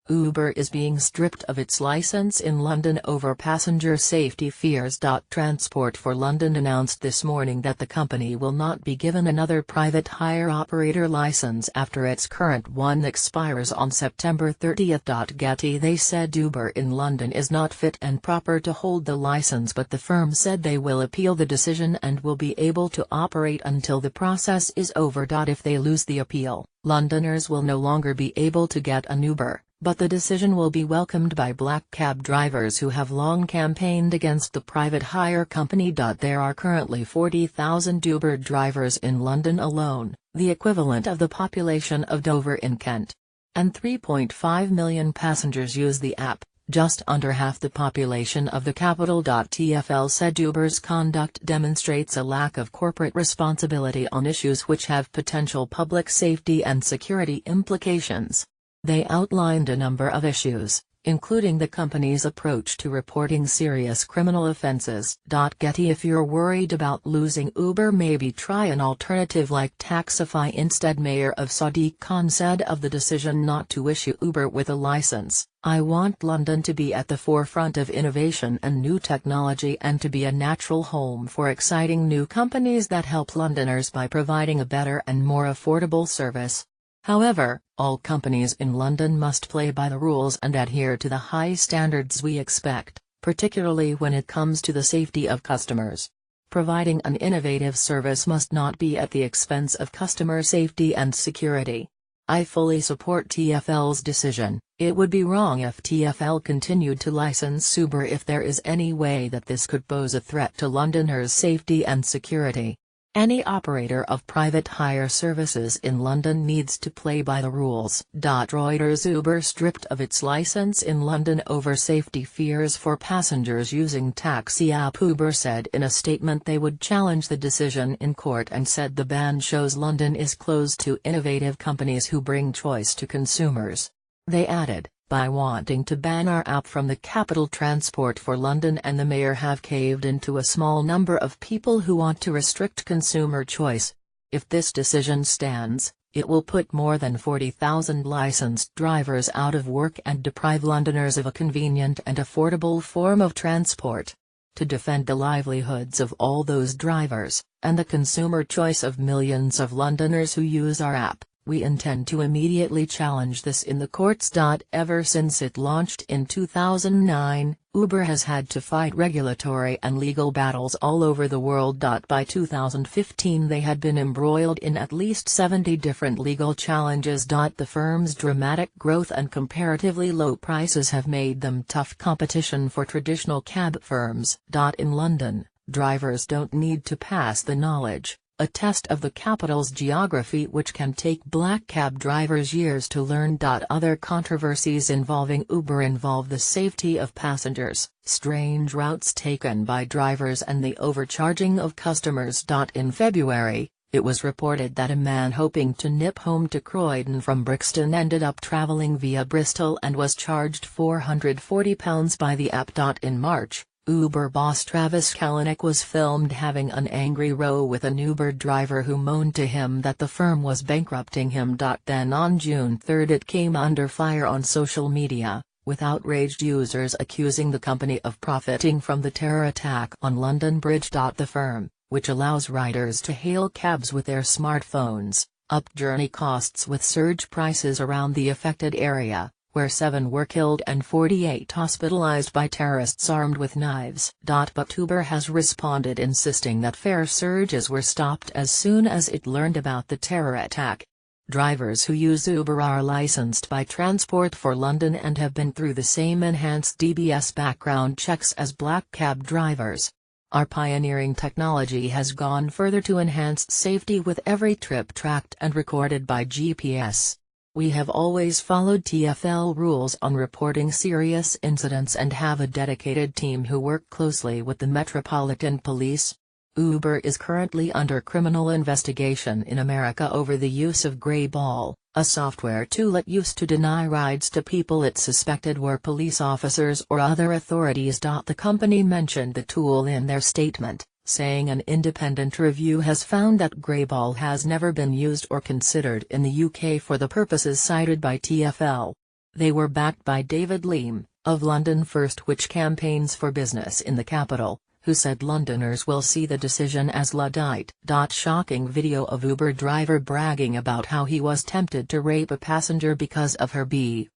Uber is being stripped of its license in London over passenger safety fears. Transport for London announced this morning that the company will not be given another private hire operator license after its current one expires on September 30. Getty They said Uber in London is not fit and proper to hold the license, but the firm said they will appeal the decision and will be able to operate until the process is over. If they lose the appeal, Londoners will no longer be able to get an Uber, but the decision will be welcomed by black cab drivers who have long campaigned against the private hire company. There are currently 40,000 Uber drivers in London alone, the equivalent of the population of Dover in Kent. And 3.5 million passengers use the app, just under half the population of the capital. TfL said Uber's conduct demonstrates a lack of corporate responsibility on issues which have potential public safety and security implications. They outlined a number of issues, including the company's approach to reporting serious criminal offences. Getty If you're worried about losing Uber, maybe try an alternative like Taxify instead. Mayor of Sadiq Khan said of the decision not to issue Uber with a license, "I want London to be at the forefront of innovation and new technology and to be a natural home for exciting new companies that help Londoners by providing a better and more affordable service. However, all companies in London must play by the rules and adhere to the high standards we expect, particularly when it comes to the safety of customers. Providing an innovative service must not be at the expense of customer safety and security. I fully support TfL's decision. It would be wrong if TfL continued to license Uber if there is any way that this could pose a threat to Londoners' safety and security. Any operator of private hire services in London needs to play by the rules." Reuters Uber stripped of its license in London over safety fears for passengers using taxi app. Uber said in a statement they would challenge the decision in court and said the ban shows London is closed to innovative companies who bring choice to consumers. They added, "By wanting to ban our app from the capital, Transport for London and the mayor have caved into a small number of people who want to restrict consumer choice. If this decision stands, it will put more than 40,000 licensed drivers out of work and deprive Londoners of a convenient and affordable form of transport. To defend the livelihoods of all those drivers, and the consumer choice of millions of Londoners who use our app, we intend to immediately challenge this in the courts." Ever since it launched in 2009, Uber has had to fight regulatory and legal battles all over the world. By 2015 they had been embroiled in at least 70 different legal challenges. The firm's dramatic growth and comparatively low prices have made them tough competition for traditional cab firms. In London, drivers don't need to pass the knowledge, a test of the capital's geography, which can take black cab drivers years to learn. Other controversies involving Uber involve the safety of passengers, strange routes taken by drivers and the overcharging of customers. In February, it was reported that a man hoping to nip home to Croydon from Brixton ended up travelling via Bristol and was charged £440 by the app. In March, Uber boss Travis Kalanick was filmed having an angry row with an Uber driver who moaned to him that the firm was bankrupting him. Then on June 3 it came under fire on social media, with outraged users accusing the company of profiting from the terror attack on London Bridge. The firm, which allows riders to hail cabs with their smartphones, upped journey costs with surge prices around the affected area, where 7 were killed and 48 hospitalized by terrorists armed with knives. But Uber has responded, insisting that fare surges were stopped as soon as it learned about the terror attack. Drivers who use Uber are licensed by Transport for London and have been through the same enhanced DBS background checks as black cab drivers. Our pioneering technology has gone further to enhance safety, with every trip tracked and recorded by GPS. We have always followed TfL rules on reporting serious incidents and have a dedicated team who work closely with the Metropolitan Police. Uber is currently under criminal investigation in America over the use of Greyball, a software tool it used to deny rides to people it suspected were police officers or other authorities. The company mentioned the tool in their statement, saying an independent review has found that Greyball has never been used or considered in the UK for the purposes cited by TfL. They were backed by David Leam, of London First, which campaigns for business in the capital, who said Londoners will see the decision as Luddite. Shocking video of Uber driver bragging about how he was tempted to rape a passenger because of her